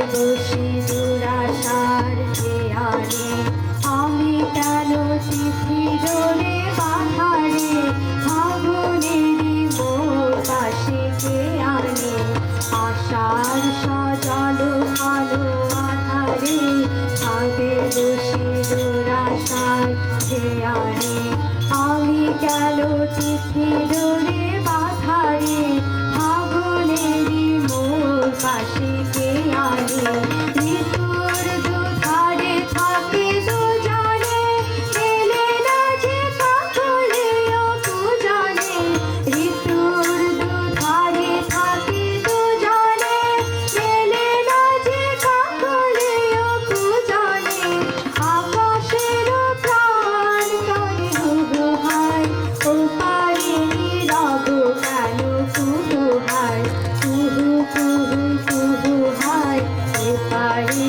বসে দুরাশার খেয়ালে আমি কেন চিঠি ডোরে বাধারে ফাগুনেরই মোর পাশে কে আনে আশার সাজালো আলো আধারে ভাবে বসে দুরাশার খেয়ালে আমি কেন চিঠি ডোরে বাধারে ফাগুনেরই মোর পাশে কে আনে ঋতুর দুধারে থাকে দুজনে মেলে না যে কাকলেও দুজনে ঋতুর দুধারে থাকে দুজনে মেলে না যে কাকলেও দুজনে আকাশের প্রাণ করে হুহুহায় ও পারে নীরব কেন কুহুহায় কুহু কুহু কুহুহায় ও পারে